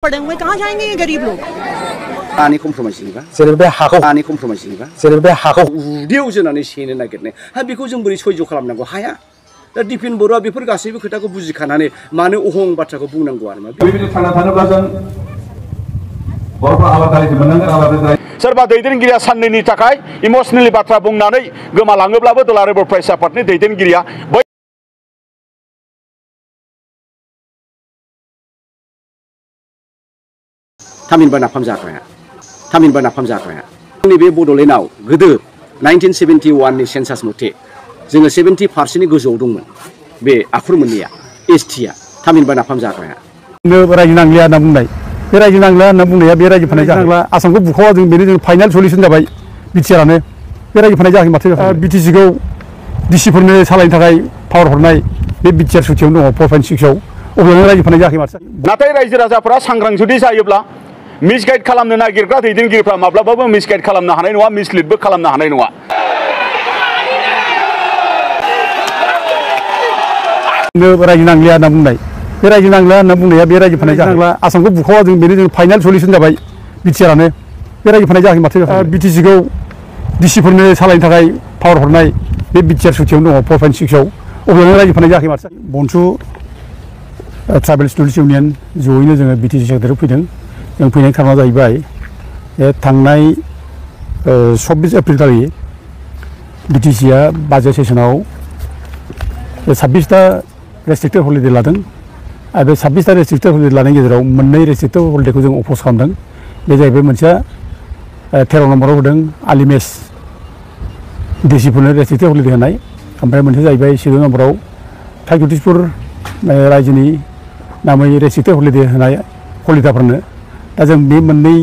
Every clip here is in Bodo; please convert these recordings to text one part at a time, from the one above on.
पढ़े हुए कहाँ जाएंगे ये गरीब लोग आने कम्प्रमाइज निबा जेरैबे हाखौ आने कम्प्रमाइज निबा जेरैबे हाखौ उदैयाव जोनानै सेनो नागिरनाय हा बेखौ जों बोरै सयज खालामनांगौ हाया दा दिपेन बरुवा बेफोर गासैबो खोथाखौ बुजिखानानै मानो अहं बाथ्राखौ बुंनांगौ आरो मा बेबायदि थांना थानोब्ला जों बर'फ्रा आबादारिखौ मोननांगोन आबादारि सोरबा दैदेनगिरिया साननैनि थाखाय इमसनेलि बाथ्रा बुंनानै गोमालाङोब्लाबो दुलाराय बर' फरायसा आफादनि दैदेनगिरिया थामहिनबा नाफाम जाग्राया जोंनि बे बड'लेण्डआव गोदो 1971 नि सेन्सास मथे जोङो 70% नि गोजौआव दंमोन बे आखुर मोननैया एसटिया थामहिनबा नाफाम जाग्राया रायजो नांलिया होनना बुंनाय बे रायजो नांलिया होनना बुंनाया बे रायजो फानाय जाग्रा आसामखौ बुखावा जों बेनो जों फाइनाल सल्युसन जाबाय बिटिआरआनो बे रायजो फानाय जायाखै माथो बिटिसिखौ डिसिफोरनो सालायनो थाखाय पावार हरनाय बे बिटिआर सुथियावनो दङ 4.6 आव अब्लानो रायजो फानाय जायाखै माथो नाथाय रायजो राजाफोरा सांग्रां जुदि जायोब्ला मिसगाइड खालामनो नागिरग्रा दैदेनगिरिफ्रा माब्लाबाबो मिसगाइड खालामनो हानाय नङा मिसलिडबो खालामनो हानाय नङा रायजो नांलिया होनना बुंनाय बे रायजो नांलिया होनना बुंनाया बे रायजो फानाय जाग्रा आसामखौ बुखावा जों बेनो जों फाइनाल सल्युसन जाबाय बिटिआरआनो बे रायजो फानाय जायाखै माथो बिटिसिखौ डिसिफोरनो सालायनो थाखाय पावार हरनाय बे बिटिआर सुथियावनो दङ 4.6 आव अब्लानो रायजो फानाय जायाखै माथो बनसु ट्राइबेल स्टुडेन्टस इउनियन जयैनो जोङो बिटिसि सेक्रेटारियाव फैदों जों फैनायनि खारना जाहैबाय थांनाय 24 एप्रिल खालि बिटिसिआ बाजेट सेसनाव 26टा रेस्ट्रिक्टेड हलिडे लादों आरो बे 26टा रेस्ट्रिक्टेड हलिडे लानायनि गेजेराव मोननै रेस्ट्रिक्टेड हलिडेखौ जों अपोज खालामदों बे जाहैबाय मोनसेया 13 नम्बराव होदों आलिमेस डिसिफोरनो रेस्ट्रिक्टेड हलिडे होनाय ओमफ्राय मोनसे जाहैबाय 14 नम्बराव ट्राइबेल्सफोर रायजोनि नामै रेस्ट्रिक्टेड हलिडे होनाय हलिदारफोरनो दा जों बे मोननै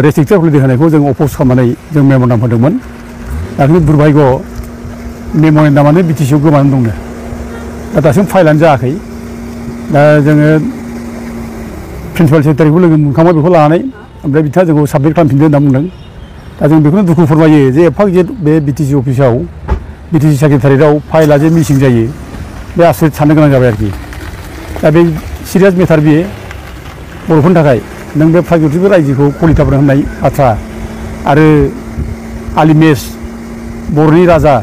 रेस्ट्रिक्टेड हलिडे होनायखौ जों अपोज खालामनानै जों मेम'रेन्डाम होदोंमोन दा खिन्थु दुर्भाग्य मेम'रेन्डामानो बिटिसिआव गोमानानै दंनो दा दासिम फाइलानो जायाखै दा जोङो प्रिन्सिपाल सेक्रेटारिखौ लोगो मोनखांबाय बेखौ लानानै ओमफ्राय बिथाङा जोंखौ साबमिट खालामफिनदो होनना बुंदों दा जों बेखौनो दुखु फोरमायो जे एफा गिदिर बे बिटिसि अफिसाव बिटिसि सेक्रेटारियाव फाइला जे मिसिं जायो बे आसरित साननो गोनां जाबाय आरोखि दा बे सिरियास मेटार बियो बर'फोरनि थाखाय नों बे प्राइभेट रायजोखौ कलिताफोर होननाय बाथ्रा आरो आलिमेस बर'नि राजा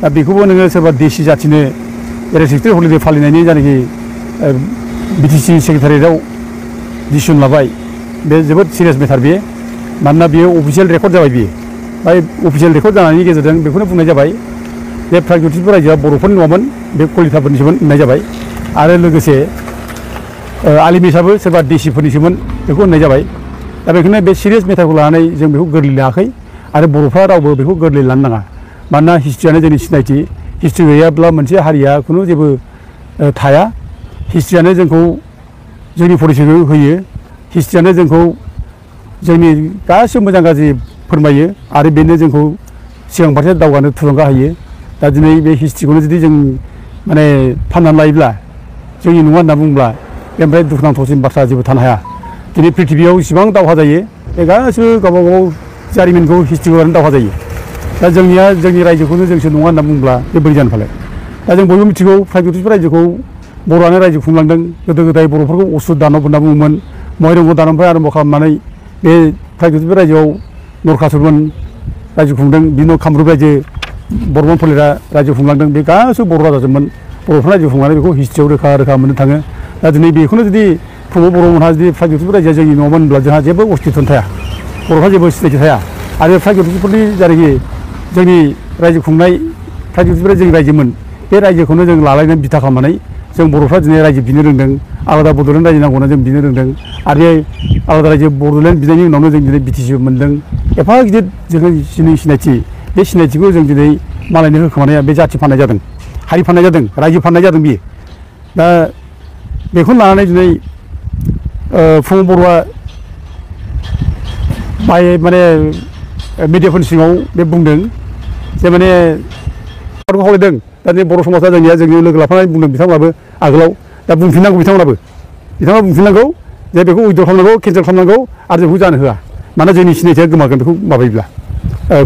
दा बेखौबो नोङो सोरबा देसि जाथिनो रेस्ट्रिक्टेड हलिडे फालिनायनि जायनाखि बिटिसि सेक्रेटारियाव डिसिसन लाबाय बे जोबोद सिरियास मेटार बियो मानोना बियो अफिसियेल रेकर्ड जाबाय बियो ओमफ्राय अफिसियेल रेकर्ड जानायनि गेजेरजों बेखौनो बुंनाय जाबाय जे प्राइभेट रायजोआ बर'फोरनि नङामोन बे कलिताफोरनिसोमोन होननाय जाबाय आरो लोगोसे आलिमेसाबो सोरबा देसिफोरनिसोमोन बेखौ होननाय जाबाय दा बेखौनो बे सिरियास मेटारखौ लानानै जों बेखौ गोरलै लायाखै आरो बर'फ्रा रावबो बेखौ गोरलै लानो नाङा मानोना हिस्ट्रियानो जोंनि सिनायथि हिस्ट्रि गैयाब्ला मोनसे हारिया खुनु जेबो थाया हिस्ट्रियानो जोंखौ जोंनि परिचयखौ होयो हिस्ट्रियानो जोंखौ जोंनि गासिबो मोजां गाज्रि फोरमायो आरो बेनो जोंखौ सिगां फारसे दावगानो थुलुंगा होयो दा दिनै बे हिस्ट्रिखौनो जुदि जों माने फाननानै लायोब्ला जोंनि नङा होनना बुंब्ला ओमफ्राय दुखुनांथावसिन बाथ्रा जेबो थानो हाया दिनै पृथिबियाव इसिबां दावहा जायो बे गासिबो गावबा गाव जारिमिनखौ हिस्ट्रिखौ लानानै दावहा जायो दा जोंनिया जोंनि रायजोखौनो जोंसो नङा होनना बुंब्ला बे बोरै जानो फालाय दा जों बयबो मिथिगौ प्राइभेट रायजोखौ बर'आनो रायजो खुंलांदों गोदो गोदाय बर'फोरखौ असुर दानब होनना बुङोमोन महिरंग दानबनिफ्राय आरम्भ खालामनानै बे प्राइभेट रायजोआव नरखासुरमोन रायजो खुंदों बिनि उनाव कामरुप रायजो बर्मन फोलेरा रायजो खुंलांदों बे गासिबो बर' राजाजोंमोन बर'फ्रा रायजो खुंनानै बेखौ हिस्ट्रियाव रोखा रोखा मोननो थाङो दा दिनै बेखौनो जुदि प्रमद बर'मोनहा जुदि प्राइभेट रायजोआ जोंनि नङामोन होनब्ला जोंहा जेबो अस्तित्व थाया बर'फ्रा जेबो सिनायथि थाया आरो प्राइभेटफोरनि जायनाखि जोंनि रायजो खुंनाय प्राइभेटफोरा जोंनि रायजोमोन बे रायजोखौनो जों लालायनानै बिथा खालामनानै जों बर'फ्रा दिनै रायजो बिनो रोंदों आलादा बड'लेण्ड रायजो नांगौना जों बिनो रोंदों आरो आलादा रायजो बड'लेण्ड बिनायनि उनावनो जों दिनै बिटिसि मोनदों एफा गिदिर जोंनि सिनायथि बे सिनायथिखौ जों दिनै मालायनो होखोमानाया बे जाथि फाननाय जादों हारि फाननाय जादों रायजो फाननाय जादों बियो दा बेखौनो लानानै दिनै प्रमद बर'आ माने मिडियाफोरनि सिङाव बे बुंदों जे माने खावलायदों दा बर' समाजा जोंनिया जोंनि लोगो लाफानानै बुंदों बिथांमोनाबो आगोलाव दा बुंफिननांगौ बिथाङा बुंफिननांगौ जे बेखौ उइद्र खालामनांगौ केन्सेल खालामनांगौ आरो जोंखौ जानो होआ मानोना जोंनि सिनायथिया गोमागोन बेखौ माबायोब्ला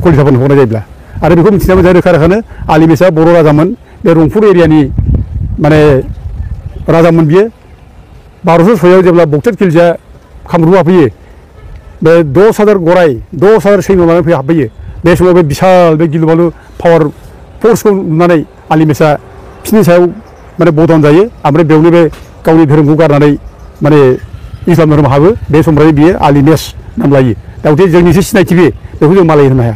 कलिताफोरनो हरनाय जायोब्ला आरो बेखौ मिथिनाया मोजां रोखा रोखानो आलिमेसा बर' राजामोन बे रंपुर एरियानि माने राजामोन बियो 1206आव जेब्ला बक्टेट खिलजिया कामरुप हाबफैयो बे 10,000 गराय 10,000 सैन्य लानानै हाबफैयो बे समाव बे बिशाल बे गिलुबालु पावार फोर्सखौ नुनानै आली मेसा बिसोरनि सायाव माने बदन जायो ओमफ्राय बेयावनो बे गावनि धोरोमखौ गारनानै माने इस्लाम धोरोम हाबो बे समनिफ्राय बियो आली मेस नाम लायो दा गथे जोंनिसो सिनायथि बेखौ जों मालाय होनो हाया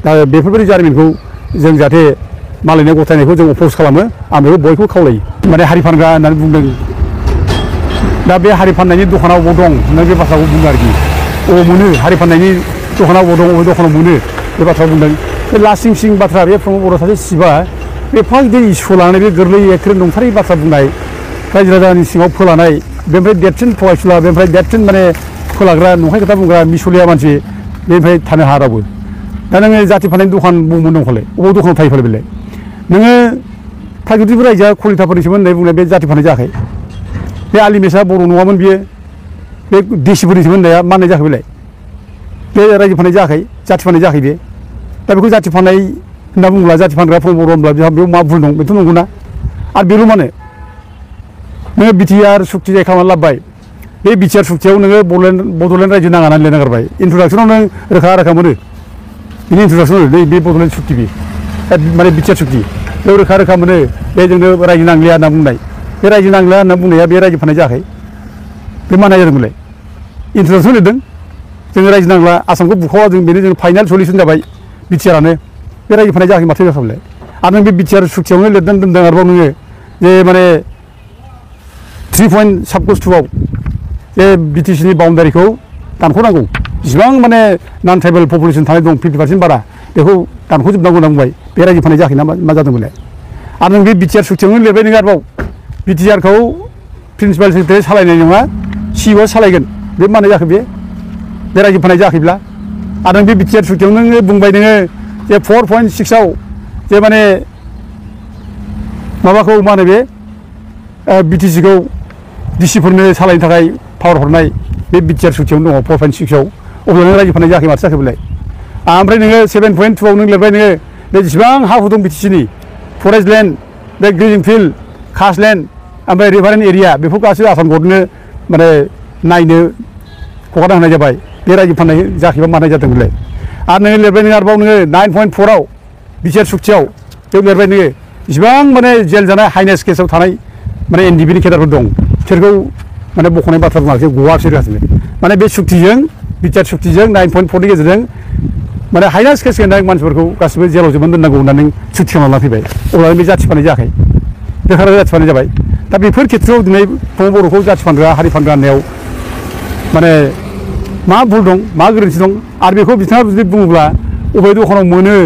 दा बेफोरबायदि जारिमिनखौ जों जाहाथे मालायनो गथायनायखौ जों अपोज खालामो आं बेखौ बयखौबो खावलायो माने हारि फानग्रा होननानै बुंदों दा बे हारि फाननायनि दखानाव बबाव दं होननानै बे बाथ्राखौ बुङो आरोखि अबाव मोनो हारि फाननायनि दखानाव बबाव दं अबे दखानाव मोनो बे बाथ्राखौ बुंदों बे लासिं सिं बाथ्रा बे प्रमद बर' सासे सिबा बे एफा गिदिर इसु लानानै बे गोरलै एखेरे नंथारै बाथ्रा बुंनाय रायजो राजानि सिङाव फोलानाय बेनिफ्राय देरसिन फरायसुला बेनिफ्राय देरसिन माने फोलाग्रा नंखाय खोथा बुंग्रा मिसलिया मानसि बेनिफ्राय थानो हाया रावबो दा नोङो जाति फाननायनि दखान बुंमोन दंखालाय अबाव दखानाव थायो फालाय बेलाय नोङो थागिबिफोर रायजोआ कलिताफोरनिसोमोन होननानै बुंनाय बे जाति फाननाय जायाखै बे आली मेसा बर' नङामोन बियो बे देसिफोरनिसोमोन होननाया माननाय जायाखै बेलाय बे रायजो फाननाय जायाखै जाति फाननाय जायाखै बे दा बेखौ जाति फाननाय होनना बुङोब्ला जाति फानग्रा बर' होनब्ला बेयाव मा भुल दं बेथ' नंगौना आरो बेल' मानो नोङो बिटिआर सुक्ति जाय खालामनानै लाबोबाय बे बिटिआर सुक्तियाव नोङो बड'लेण्ड रायजो नाङानानै लिरना गारबाय इन्ट्रडाक्सनाव नों रोखा मोनो बिनि इन्ट्रडाक्सन बे बड'लेण्ड सुक्ति बे माने बिटिआर सुक्ति बेयाव रोखा मोनो बे जोंनो रायजो नांलिया होनना बुंनाय बे रायजो नांलिया होनना बुंनाया बे रायजो फाननाय जायाखै बे मानाय जादोंमोनलाय इन्ट्रडाक्सन लिरदों जोङो रायजो नांला आसामखौ बुखावा जों बेनो जों फाइनाल सलिउसन जाबाय बिटिआरानो बे रायजो फाननाय जायाखै माथो जाखाबायलाय आरो नों बे बिटिआर सुक्तियावनो लिरनानै दोनदों आरोबाव नोङो जे माने 3 पइन्ट साबकस्टुआव जे बिटिसिनि बाउन्डारिखौ दानख'नांगौ जेसेबां माने नन ट्राइबेल पपुलेसन थानाय दं 50% बारा बेखौ दानख'जोबनांगौ होनना बुंबाय बे रायजो फाननाय जायाखै ना मा जादोंमोनलाय आरो नों बे बिटिआर सुक्तियावनो लिरबाय नोङो आरोबाव बिटिआरखौ प्रिन्सिपाल सेक्रेटारि सालायनाय नङा सिइअ सालायगोन बे मानो जाखो बे रायजो फाननाय जायाखैब्ला आरो नों बे बिटिआर सुक्तियावनो नोङो बुंबाय नोङो जे 4.6आव जे माने माबाखौ मा होनो बे बिटिसिखौ डिसिफोरनो सालायनो थाखाय पावार हरनाय बे बिटिआर सुक्तियावनो दङ 4.6आव अब्ला नों रायजो फाननाय जायाखै माथो जाखो बेलाय ओमफ्राय नोङो 7.2आव नों लिरबाय नोङो बे जेसेबां हा हु दं बिटिसिनि फरेस्ट लेन्ड बे ग्रिजिं फिल्ड कास्ट लेन्ड ओमफ्राय रिभारेन्ट एरिया बेफोर गासैबो आसाम गभर्नमेन्टनो माने नायनो हगारना होनाय जाबाय बे रायजो फाननाय जायाखैबा मानाय जादों बेलाय आरो नोङो लिरबाय नोङो आरोबाव नोङो 9.4आव बिटिआर सुक्तियाव बेयाव लिरबाय नोङो जेसेबां माने जेल जानाय हाइनेस केसाव थानाय माने एनडिबिनि केडारफोर दं बिसोरखौ माने बख'नाय बाथ्रा बुङाखै गवासो गासिबो माने बे सुक्तिजों बिटिआर सुक्तिजों 9.4नि गेजेरजों माने हाइनेस केस गोनां मानसिफोरखौ गासिबो जेलाव जोबनानै दोननांगौ होननानै सुक्ति खालामना फैबाय अब्ला बे जाथि फाननाय जायाखै बेखार जाथि फाननाय जाबाय दा बेफोर खेथ्रआव दिनै बर'खौ जाथि फानग्रा हारि फानग्रा होननायाव माने मा भुल दं मा गोरोन्थि दं आरो बेखौ बिथाङा जुदि बुङोब्ला अबे दखानाव मोनो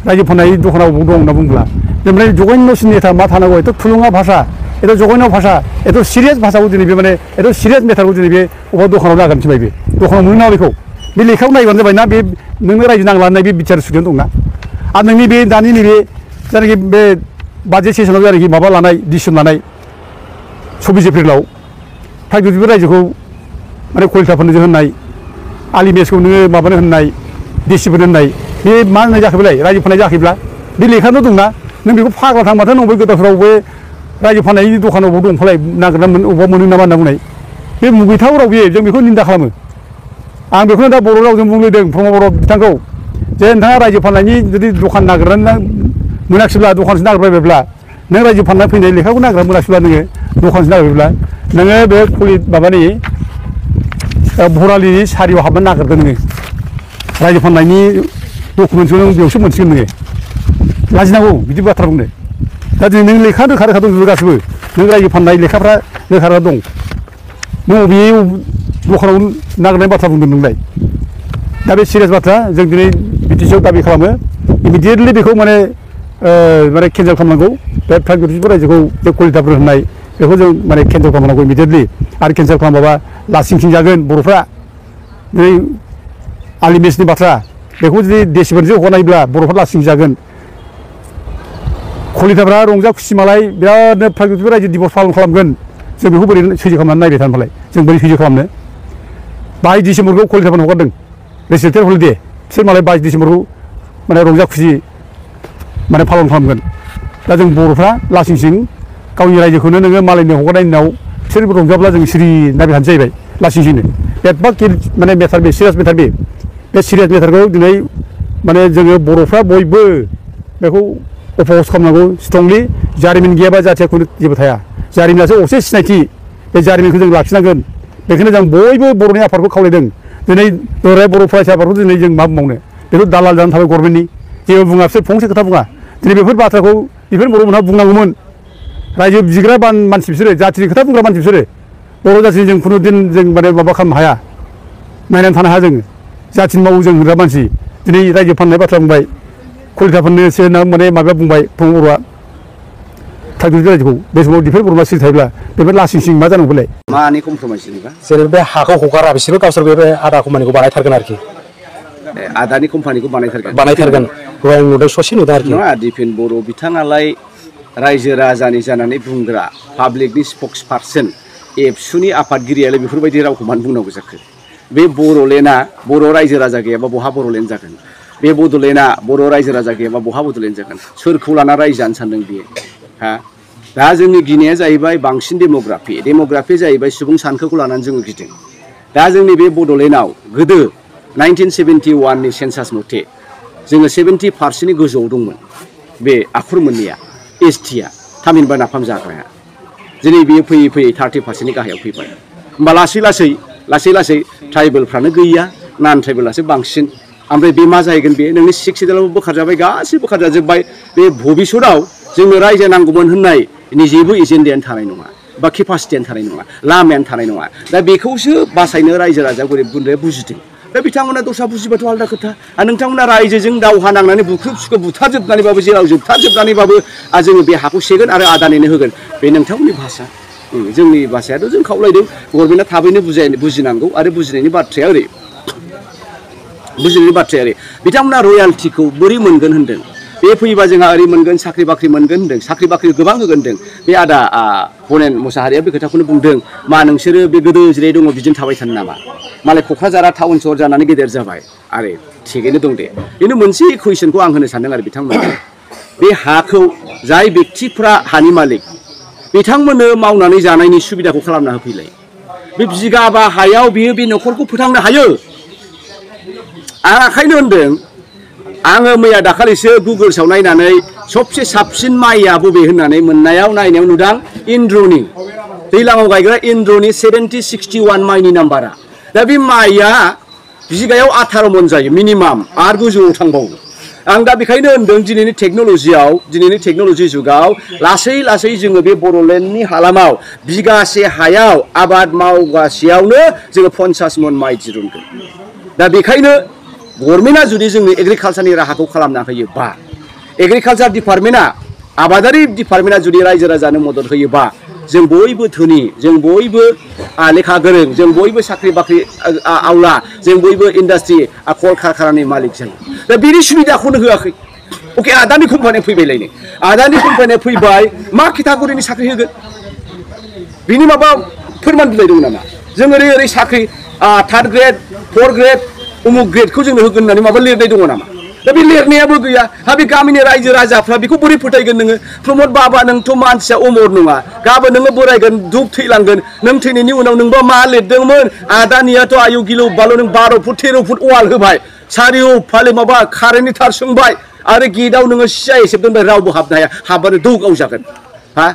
रायजो फाननाय दखानाव बबाव दं होनना बुङोब्ला ओमफ्राय जगन्यसिन नेता मा थानांगौ एथ' थुलुङा भाषा एथ' जगन्य भाषा एथ' सिरियास भाषाखौ दिनै बे माने एथ' सिरियास मेटारखौ दिनै बे अबेबा दखानाव जागोन थिबाय बे दखानाव मोनो ना बेखौ बे लेखायाव नायबानो जाबाय ना बे नोंनो रायजो नांला होननाय बे बिटिआर सुक्तियाव दंना आरो नोंनि बे दानि नैबे जायनाखि बे बाजेट सेसनाव जायनाखि माबा लानाय डिसिसन लानाय 24 एप्रिलाव थागिबिफोर रायजोखौ माने कलिताफोरनो होननाय आली मेसखौ नोङो माबानो होननाय डिसिफोरनो होननाय बे मा होननाय जाखो बेलाय रायजो फाननाय जायाखैब्ला बे लेखायावनो दंना नों बेखौ फाग्ला थांबाथाय नंबै गोदावफोराव बे रायजो फाननायनि दखानाव बबाव दं फालाय नागिरना अबावबा मोनो नामा होनना बुंनाय बे मुगैथाव राव बेयो जों बेखौ निन्दा खालामो आं बेखौनो दा बर' रावजों बुंलुदों प्रमद बर' बिथांखौ जे नोंथाङा रायजो फाननायनि जुदि दखान नागिरनानै मोनाखिसैब्ला दखानसो नागिरबायब्ला नों रायजो फानना फैनाय लेखाखौ नागिरना मोनाखिसैब्ला नोङो दखानसो नागिरबायब्ला नोङो बे माबानि भरालिनि सारियाव हाबनानै नागिरदों नोङो रायजो फाननायनि डकुमेन्टखौ नों बेयावसो मोनसिगोन नोङो लाजिनांगौ बिदि बाथ्रा बुंनो दा दिनै नों लेखा रोखा दंजोबो गासिबो नों रायजो फाननाय लेखाफ्रा रोखा दं नों बबे दखानाव नागिरनाय बाथ्रा बुंदों नोंलाय दा बे सिरियास बाथ्रा जों दिनै बिटिसिआव दाबि खालामो इमिडियेटलि बेखौ माने केन्सेल खालामनांगौ बे थागिबिफोर रायजोखौ बे कलिताफोर होननाय बेखौ जों माने केन्सेल खालामनांगौ इमिडियेटलि आरो केन्सेल खालामाबा लासिं सिं जागोन बर'फ्रा दिनै आली मेसनि बाथ्रा बेखौ जुदि देसिफोरजों हरनायब्ला बर'फ्रा लासिं जागोन कलिताफ्रा रंजा खुसि मालाय बिरादनो थागिबिफोर रायजो दिबस पालन खालामगोन जों बेखौ बोरै सैज्य खालामनानै नायबाय थानो फालाय जों बोरै सैज्य खालामनो 22 डिसेम्बरखौ कलिताफोरनो हगारदों रेसिडेन्ट हलिडे बिसोर मालाय 22 डिसेम्बरखौ माने रंजा खुसि माने पालन खालामगोन दा जों बर'फ्रा लासिं सिं गावनि रायजोखौनो नोङो मालायनो हगारनायनि उनाव सोरबा रंजाब्ला जों सिरि नायबाय थानो जाहैबाय लासैनो बेसेबा माने मेटार बे सिरियास मेटार बे सिरियास मेटारखौ दिनै माने जोङो बर'फ्रा बयबो बेखौ अपोज खालामनांगौ स्ट्रंलि जारिमिन गैयाबा जाथिया खुनु जेबो थाया जारिमिनासो असे सिनायथि बे जारिमिनखौ जों लाखिनांगोन बेखायनो जों बयबो बर'नि आफादखौ खावलायदों दिनै दुलाराय बर' फरायसा आफादखौ दिनै जों मा बुंबावनो बेखौ दालाल जानानै थाबाय गभर्नमेन्टनि जेबो बुङा बिसोर फंसे खोथा बुङा दिनै बेफोर बाथ्राखौ बेफोर बर'मोनहा बुंनांगौमोन रायजो बिग्रा मानसि बिसोरो जाथिनि खोथा बुंग्रा मानसि बिसोरो बर' जाथिनि जों खुनु दिन जों माने माबा खालामनो हाया नायनानै थानो हाया जोङो जाथिनि मावो जों होनग्रा मानसि दिनै रायजो फाननाय बाथ्रा बुंबाय कलिताफोरनोसो माने माबा बुंबाय प्रमद बर'आ थागिबि रायजोखौ बे समाव बेफोर बर'आ सिरि थायोब्ला बेफोर लासिं सिं मा जानांगौ बेलाय मानि कमप्रमाइस जेनेबा जेनेबा बे हाखौ हगारा बिसोरबो गावसोर बे आदा कम्पानिखौ बानायथारगोन आरोखि आदानि कम्पानिखौ बानायथारगोन बेखौ आं नुदों ससे नुदों आरोखि नङा दिपेन बर' बिथाङालाय रायजो राजानि जानानै बुंग्रा पाब्लिकनि स्पक्स पार्सन एबसुनि आफादगिरियालाय बेफोरबायदि रावखौ मानो बुंनांगौ जाखो बे बर'लेण्डआ बर' रायजो राजा गैयाबा बहा बर'लेण्ड जागोन बे बड'लेण्डआ बर' रायजो राजा गैयाबा बहा बड'लेण्ड जागोन सोरखौ लाना रायजो जानो सानदों बियो हा दा जोंनि गिनाया जाहैबाय बांसिन डेम'ग्राफि जाहैबाय सुबुं सानखोखौ लानानै जोङो गिदों दा जोंनि बे बड'लेण्डआव गोदो 1971 नि सेन्सास मथे जोङो 70% गोजौआव दंमोन बे आखुर मोननैया एसटिया थामहिनबा नाफाम जाग्राया दिनै बेयो फैयै फैयै 30% गाहायाव फैबाय होमबा लासै लासै ट्राइबेलफ्रानो गैया नन ट्राइबेलासो बांसिन ओमफ्राय बे मा जाहैगोन बे नोंनि 6 सिडुलावबो बोखारजाबाय गासैबो बोखारजाजोब्बाय बे भबिष्यतआव जोंनो रायजो नांगौमोन होननाय जेबो एजेन्डायानो थानाय नङा बा केपासिटियानो थानाय नङा लामायानो थानाय नङा दा बेखौसो बासायनो रायजो राजा गोरिब गुन्द्राया बुजिदों दा बिथांमोना दस्रा बुजिबाथ' आलदा खोथा आरो नोंथांमोना रायजोजों दावहा नांनानै बुख्रुब सुख्रुब बुथारजोबनानैबाबो जेराव जोबथारजोबनानैबाबो जोङो बे हाखौ सेगोन आरो आदानिनो होगोन बे नोंथांमोननि भाषा जोंनि भाषायाथ' जों खावलायदों गभर्नमेन्टआ थाबैनो बुजिनांगौ आरो बुजिनायनि बाथ्राया ओरै बिथांमोना रयेल्टिखौ बोरै मोनगोन होनदों बे फैयोबा जोंहा ओरै मोनगोन साख्रि बाख्रि मोनगोन होनदों साख्रि बाख्रि गोबां होगोन होनदों बे आदा हनेन मोसाहारिया बे खोथाखौनो बुंदों मा नोंसोरो बे गोदो जिराय दङ बिदिनो थाबाय थानो नामा मालाय क'क्राझारा टाउन सहर जानानै गेदेर जाबाय आरो थिगैनो दं दे बेनो मोनसे कुइसनखौ आं होनो सानदों आरो बिथांमोना बे हाखौ जाय बेक्तिफ्रा हानि मालिक बिथांमोननो मावनानै जानायनि सुबिदाखौ खालामना होफैलाय बे बिगाबा हायाव बियो बे न'खरखौ फोथांनो हायो आं आखायनो होनदों आङो मैया दाखालिसो गुगोल्सआव नायनानै सबसे साबसिन माइया बबे होननानै नायनायाव नुदां इन्द्रनि दैलाङाव गायग्रा इन्द्रनि 7061 माइनि नाम्बारा दा बे माइया बिगायाव 18 मन जायो मिनिमाम आरो गोजौआव थांबावो आं दा बेखायनो होनदों दिनैनि टेक्न'लजि जुगाव लासै जोङो बे बड'लेण्डनि हालामाव बिगासे हायाव आबाद मावगासेयावनो जोङो 50 मन माइ दिरुनगोन दा बेखायनो गभर्नमेन्टआ जुदि जोंनि एग्रिकालचारनि राहाखौ खालामना होयोबा एग्रिकालचार डिपार्टमेन्टआ आबादारि डिपार्टमेन्टआ जुदि रायजो राजानो मदद होयोबा जों बयबो धोनि जों बयबो लेखा गोरों जों बयबो साख्रि बाख्रि आवला जों बयबो इन्डास्ट्रि कल कारखानानि मालिक जायो दा बिनि सुबिदाखौनो होआखै अके आदानि कम्पानिया फैबायलायनो आदानि कम्पानिया फैबाय मा केटागरिनि साख्रि होगोन बिनि माबा फोरमान बिलाइ दं नामा जों ओरै साख्रि 3rd ग्रेड 4th ग्रेड उमुक ग्रेडखौ जोंनो होगोन होननानै माबा लिरनाय दङ नामा दा बे लिरनायाबो गैया हा बे गामिनि रायजो राजाफ्रा बेखौ बोरै फोथायगोन नोङो प्रमद बाबा नोंथ' मानसिया अमर नङा गाबोन नोङो बोरायगोन दुब थैलांगोन नों थैनायनि उनाव नोंबा मा लिरदोंमोन आदानियाथ' आयु गिलु बाल' नों 12 फुट 13 फुट वाल होबाय सारिय'फाले माबा कारेन्टनि थार सोंबाय आरो गेटआव नोङो सिया एसेब दोनबाय रावबो हाबनो हाया हाबबानो दौ गावजागोन हा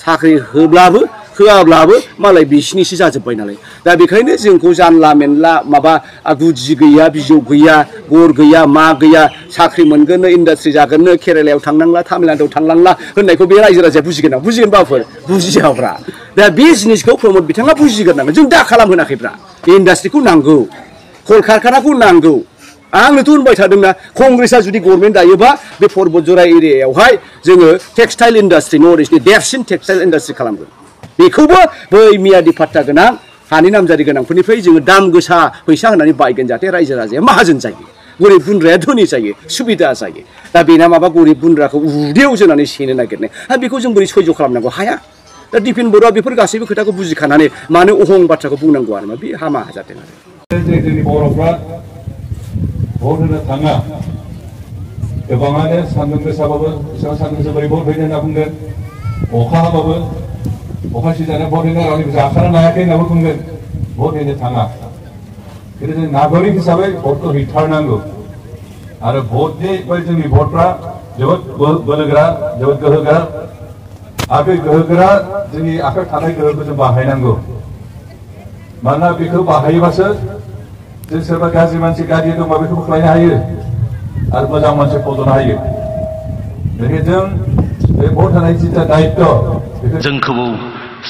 साख्रि होब्लाबो होआब्लाबो मालाय बिसिनिसो जाजोब्बाय नालाय दा बेखायनो जोंखौ जानला मेनला माबा गुदि गैया बिजौ गैया गर गैया मा गैया साख्रि मोनगोननो इन्डास्ट्रि जागोननो केरेलायाव थांनांला तामिलनाडुआव थांनांला होननायखौ बे रायजो राजाया बुजिगोन बाफोर बुजियाब्रा दा बे जिनिसखौ प्रमद बिथाङा बुजिगोरनांगोन जों दा खालामहोनाखैब्रा इन्डास्ट्रिखौ नांगौ कल कारखानाखौ नांगौ आंनोथ' होनबाय थादोंना कंग्रेसआ जुदि गभर्नमेन्ट दायोबा बे पर्बतजरा एरियायावहाय जोङो टेक्सटाइल इन्डास्ट्रि नर्थ इस्टनि देरसिन टेक्सटाइल इन्डास्ट्रि खालामगोन बेखौबो बै मियादि फाट्टा गोनां हानि नामजारि गोनांफोरनिफ्राय जोङो दाम गोसा फैसा होनानै बायगोन जाहाथे रायजो राजाया माहाजोन जायो गरिब गुन्द्राया धोनि जायो सुबिदा जायो दा बेना माबा गरिब गुन्द्राखौ उदैयाव जोनानै सेनो नागिरनाय बेखौ जों बोरै सयज' खालामनांगौ हाया दा दिपेन बर'आ बेफोर गासैबो खोथाखौ बुजिखानानै मानो अहं बाथ्राखौ बुंनांगौ आरो बे हामा जादों आरो जोंनि बर'फ्रा भट होनो थाङा गोबाङानो सान्दुं गोसाबाबो बेसेबां सान्दुं गोसा बोरै भट होनो होनना बुंदों अखा हाबाबो अखा सिजानो भट होनो रावनिबो आखानो हायाखै होननाबो बुंगोन भट होनो थाङा खिन्थु जों नागरिक हिसाबै भटखौ हैथारनांगौ आरो भटनि जोंनि भटफ्रा जोबोद बोलोगोरा जोबोद गोहोगोरा आरो बे गोहोगोरा जोंनि आखायाव थानाय गोहोखौ जों बाहायनांगौ मानोना बेखौ बाहायोबासो जों सोरबा गाज्रि मानसि गाज्रि दंबा बेखौ बोख्लायनो हायो आरो मोजां मानसि फज'नो हायो बेनिखायनो जों बे भट होनाय जिथा दायित्व जोंखौ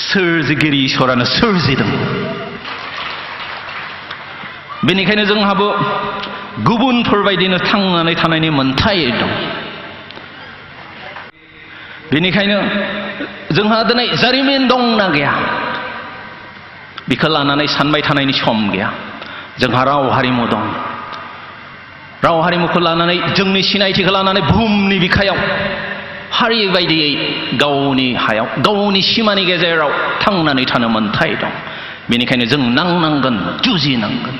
सोरजिगिरि इसोरानो सोरजिदों बेनिखायनो जोंहाबो गुबुनफोरबायदिनो थांनानै थानायनि मोन्थाय दं बेनिखायनो जोंहा दिनै जारिमिन दंना गैया बेखौ लानानै सानबाय थानायनि सम गैया जोंहा राव हारिमु दं राव हारिमुखौ लानानै जोंनि सिनायथिखौ लानानै बुहुमनि बिखायाव हारि बायदियै गावनि हायाव गावनि सिमानि गेजेराव थांनानै थानो मोन्थाय दं बेनिखायनो जों नांनांगोन जुजिनांगोन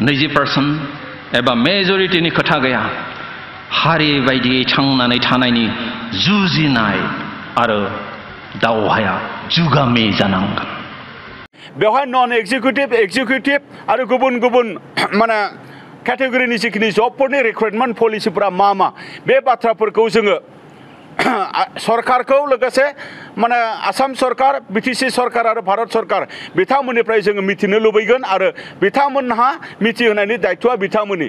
20% एबा मेजरिटिनि खोथा गैया हारि बायदियै थांनानै थानायनि जुजिनाय आरो दावहाया जुगामि जानांगोन बेवहाय नन एक्जिकिउटिभ एक्जिकिउटिभ आरो गुबुन गुबुन माने केटेगरिनि जिखिनि जबफोरनि रिक्रुटमेन्ट पलिसिफोरा मा बे बाथ्राफोरखौ जोङो सरकारखौ लोगोसे माने आसाम सरकार बिटिसि सरकार आरो भारत सरकार बिथांमोननिफ्राय जोङो मिथिनो लुबैगोन आरो बिथांमोनहा मिथिहोनायनि दायित्वआ बिथांमोननि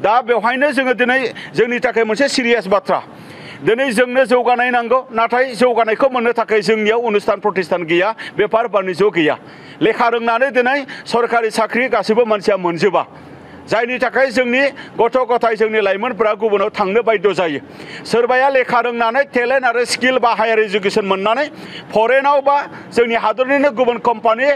दा बेवहायनो जोङो दिनै जोंनि थाखाय मोनसे सिरियास बाथ्रा दिनै जोंनो जौगानाय नांगौ नाथाय जौगानायखौ मोननो थाखाय जोंनियाव अनुस्थान प्रतिष्ठान गैया बेफार बानिज्य गैया लेखा रोंनानै दिनै सरकारि साख्रि गासैबो मानसिया मोनजोबा जायनि थाखाय जोंनि गथ' गथाय जोंनि लाइमोनफोरा गुबुनाव थांनो बाध्य जायो सोरबाया लेखा रोंनानै टेलेन्ट आरो स्किल बा हायार एजुकेसन मोननानै फरेनाव बा जोंनि हादरनिनो गुबुन कम्पानि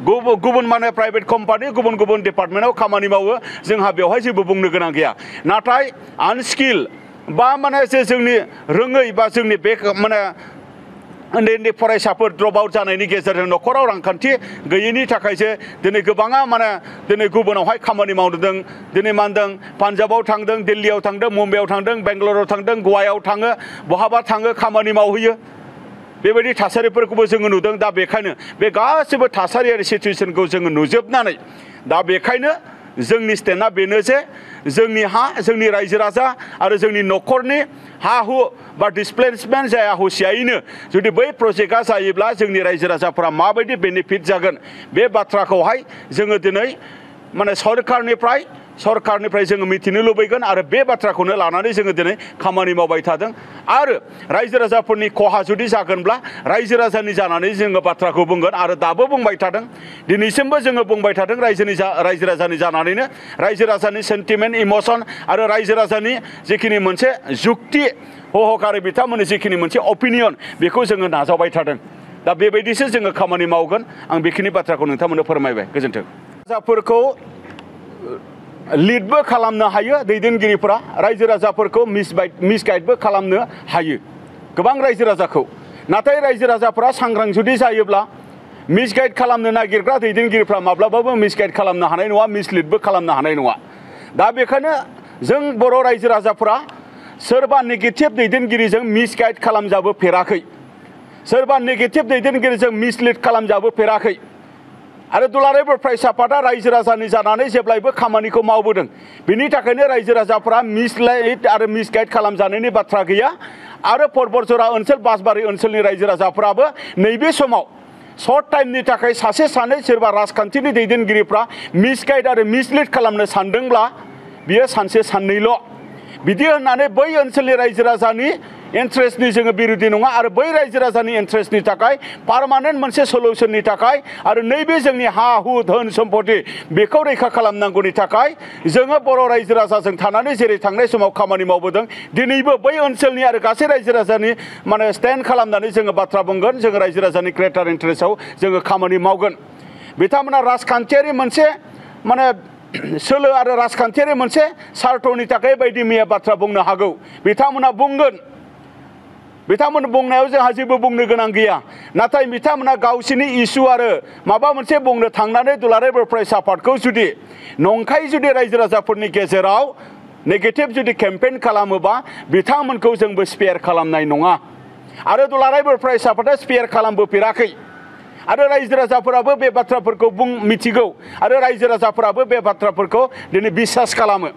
गुबुन माने प्राइभेट कम्पानि गुबुन गुबुन डिपार्टमेन्टआव खामानि मावो जोंहा बेवहाय जेबो बुंनो गोनां गैया नाथाय आनस्किल बा माने जे जोंनि रोङै बा जोंनि बे माने उन्दै उन्दै फरायसाफोर ड्रप आउट जानायनि गेजेरजों न'खराव रांखान्थि गैयैनि थाखायसो दिनै गोबाङा माने दिनै गुबुनावहाय खामानि मावदों दिनै मा होनदों पान्जाबाव थांदों दिल्लीयाव थांदों मुम्बाइआव थांदों बेंगालराव थांदों गवायाव थाङो बहाबा थाङो खामानि मावहैयो बेबायदि थासारिफोरखौबो जोङो नुदों दा बेखायनो बे गासैबो थासारियारि सिचुवेसनखौ जोङो नुजोबनानै दा बेखायनो जोंनि स्टेन्डआ बेनो जे जोंनि हा जोंनि रायजो राजा आरो जोंनि न'खरनि हा हु बा डिसप्लेसमेन्ट जाया हुसियायैनो जुदि बै प्रजेक्टआ जायोब्ला जोंनि रायजो राजाफोरा माबायदि बेनिफिट जागोन बे बाथ्राखौहाय जोङो दिनै माने सरकारनिफ्राय जोङो मिथिनो लुबैगोन आरो बे बाथ्राखौनो लानानै जोङो दिनै खामानि मावबाय थादों आरो रायजो राजाफोरनि खहा जुदि जागोनब्ला रायजो राजानि जानानै जोङो बाथ्राखौ बुंगोन आरो दाबो बुंबाय थादों दिनैसिमबो जोङो बुंबाय थादों रायजो राजानि जानानैनो रायजो राजानि सेन्टिमेन्ट इमोसन आरो रायजो राजानि जिखिनि मोनसे जुक्ति हहकारि बिथांमोननि जिखिनि मोनसे अपिनियन बेखौ जोङो नाजावबाय थादों दा बेबायदिसो जोङो खामानि मावगोन आं बेखिनि बाथ्राखौ नोंथांमोननो फोरमायबाय गोजोन्थों राजाफोरखौ लिडबो खालामनो हायो दैदेनगिरिफोरा रायजो राजाफोरखौ मिसगाइडबो खालामनो हायो गोबां रायजो राजाखौ नाथाय रायजो राजाफोरा सांग्रां जुदि जायोब्ला मिसगाइड खालामनो नागिरग्रा दैदेनगिरिफ्रा माब्लाबाबो मिसगाइड खालामनो हानाय नङा मिसलिडबो खालामनो हानाय नङा दा बेखायनो जों बर' रायजो राजाफोरा सोरबा नेगेटिभ दैदेनगिरिजों मिसगाइड खालामजाबोफेराखै सोरबा नेगेटिभ दैदेनगिरिजों मिसलिड खालामजाबोफेराखै आरो दुलाराय बर' फरायसा आफादा रायजो राजानि जानानै जेब्लायबो खामानिखौ मावबोदों बिनि थाखायनो रायजो राजाफोरा मिसलाइड आरो मिसगाइड खालामजानायनि बाथ्रा गैया आरो परबतजरा ओनसोल बासबारि ओनसोलनि रायजो राजाफोराबो नैबे समाव सर्ट टाइमनि थाखाय सासे सानै सोरबा राजखान्थिनि दैदेनगिरिफ्रा मिसगाइड आरो मिसलिड खालामनो सानदोंब्ला बियो सानसे साननैल' बिदि होननानै बै ओनसोलनि रायजो राजानि इन्ट्रेस्टनि जोङो बिरोधी नङा आरो बै रायजो राजानि इन्ट्रेस्टनि थाखाय पार्मानेन्ट मोनसे सल्युसननि थाखाय आरो नैबे जोंनि हा हु धोन सम्पति बेखौ रैखा खालामनांगौनि थाखाय जोङो बर' रायजो राजाजों थानानै जेरै थांनाय समाव खामानि मावबोदों दिनैबो बै ओनसोलनि आरो गासै रायजो राजानि माने स्टेन्ड खालामनानै जोङो बाथ्रा बुंगोन जोङो रायजो राजानि ग्रेटार इन्ट्रेस्टआव जोङो खामानि मावगोन बिथांमोना राजखान्थियारि मोनसे माने सोलो आरो राजखान्थियारि मोनसे सार्थनि थाखाय बायदि मैया बाथ्रा बुंनो हागौ बिथांमोना बुंगोन बिथांमोन बुंनायाव जोंहा जेबो बुंनो गोनां गैया नाथाय बिथांमोना गावसिनि इस्यु आरो माबा मोनसे बुंनो थांनानै दुलाराय बर' फरायसा आफादखौ जुदि नंखाय जुदि रायजो राजाफोरनि गेजेराव नेगेटिभ जुदि केम्पेइन खालामोबा बिथांमोनखौ जोंबो स्पेयार खालामनाय नङा आरो दुलाराय बर' फरायसा आफादा स्पेयार खालामबोफेराखै आरो रायजो राजाफोराबो बे बाथ्राफोरखौ मिथिगौ आरो रायजो राजाफोराबो बे बाथ्राफोरखौ दिनै बिसास खालामो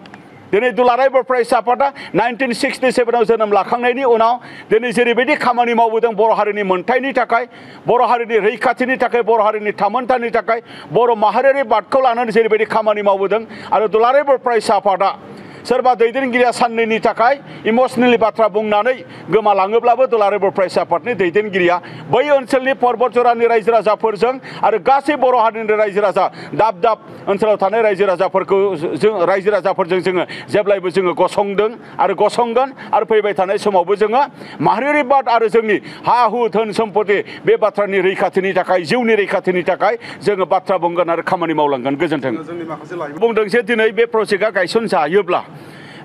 दिनै दुलाराय बर' फरायसा आफादा 1967 जोनोम लाखांनायनि उनाव दिनै जेरैबायदि खामानि मावबोदों बर' हारिनि मोनथायनि थाखाय बर' हारिनि रैखाथिनि थाखाय बर' हारिनि थामोनथानि थाखाय बर' माहारियारि बादखौ लानानै जेरैबायदि खामानि मावबोदों आरो दुलाराय बर' फरायसा आफादा सोरबा दैदेनगिरिया साननैनि थाखाय इमसनेलि बाथ्रा बुंनानै गोमालाङोब्लाबो दुलाराय बर' फरायसा आफादनि दैदेनगिरिया बै ओनसोलनि पर्बत जरानि रायजो राजाफोरजों आरो गासै बर' हारिनि रायजो राजा दाब दाब ओनसोलाव थानाय रायजो राजाफोरखौ रायजो राजाफोरजों जोङो जेब्लायबो जोङो गसंदों आरो गसंगोन आरो फैबाय थानाय समावबो जोङो माहारियारि बाद आरो जोंनि हा हु धोन सम्पति बे बाथ्रानि रैखाथिनि थाखाय जिउनि रैखाथिनि थाखाय जोङो बाथ्रा बुंगोन आरो खामानि मावलांगोन गोजोन्थों बुंदों जे दिनै बे प्रजेक्टआ गायसन जायोब्ला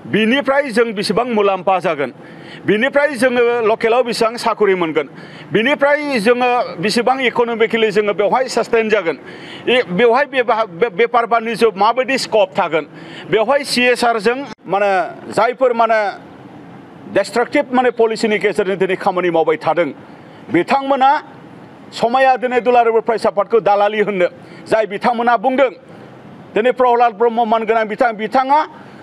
बिनिफ्राय जों बेसेबां मुलाम्फा जागोन बिनिफ्राय जोङो लकेलाव बेसेबां साकरि मोनगोन बिनिफ्राय जोङो बेसेबां इक'नमिकेलि जोङो बेवहाय सास्टेन जागोन बेवहाय बेफार बानिज्य माबायदि स्कप थागोन बेवहाय CSRजों माने जायफोर माने डिस्ट्राक्टिभ माने पलिसिनि गेजेरजों दिनै खामानि मावबाय थादों बिथांमोना समाया दिनै दुलाराय बर' फरायसा आफादखौ दालालि होननो जाय बिथांमोना बुंदों दिनै प्रहलाद ब्रह्म मानगोनां बिथाङा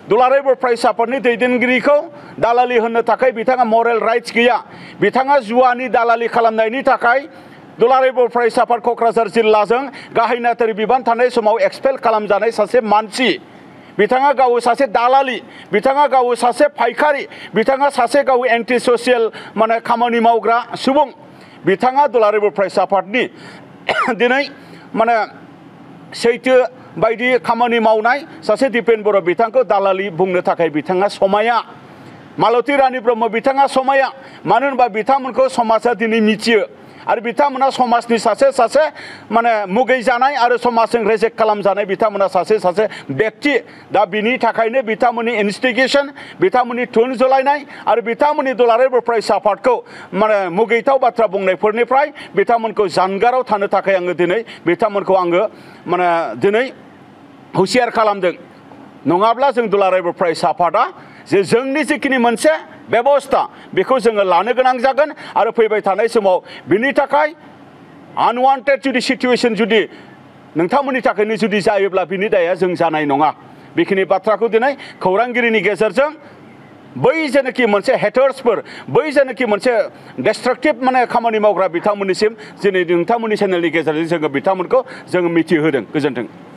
दुलाराय बर' फरायसा आफादनि दैदेनगिरिखौ दालालि होननो थाखाय बिथाङा मरेल राइट्स गैया बिथाङा जुवानि दालालि खालामनायनि थाखाय दुलाराय बर' फरायसा आफाद क'क्राझार जिल्लाजों गाहाय नेहाथारि बिबान थानाय समाव एक्सपेल खालामजानाय सासे मानसि बिथाङा गाव सासे दालालि बिथाङा गाव सासे फायखारि बिथाङा सासे गाव एन्टि ससियेल माने खामानि मावग्रा सुबुं बिथाङा दुलाराय बर' फरायसा आफादनि दिनै माने सैथो बायदि खामानि मावनाय सासे दिपेन बर' बिथांखौ दालालि बुंनो थाखाय बिथाङा समाया मालती रानी ब्रह्म बिथाङा समाया मानो होनबा बिथांमोनखौ समाजा दिनै मिथियो आरो बिथांमोना समाजनि सासे माने मुगै जानाय आरो समाजजों रेजेक्ट खालामजानाय बिथांमोना सासे व्यक्ति दा बिनि थाखायनो बिथांमोननि इनस्टिगेसन बिथांमोननि थुन जलायनाय आरो बिथांमोननि दुलाराय बर' फरायसा आफादखौ माने मुगैथाव बाथ्रा बुंनायफोरनिफ्राय बिथांमोनखौ जानगाराव थानो थाखाय आङो दिनै बिथांमोनखौ आङो माने दिनै हुसियार खालामदों नङाब्ला जों दुलाराय बर' फरायसा आफादा जे जोंनि जिखिनि मोनसे बेबस्था बेखौ जोङो लानो गोनां जागोन आरो फैबाय थानाय समाव बिनि थाखाय आनवान्टेड जुदि सिचुवेसन जुदि नोंथांमोननि थाखायनो जुदि जायोब्ला बिनि दाया जों जानाय नङा बेखिनि बाथ्राखौ दिनै खौरांगिरिनि गेजेरजों बै जेनाखि मोनसे हेटार्सफोर बै जेनाखि मोनसे डिस्ट्राक्टिभ माने खामानि मावग्रा बिथांमोननिसिम दिनै नोंथांमोननि चेनेलनि गेजेरजों जोङो बिथांमोनखौ जोङो मिथिहोदों गोजोन्थों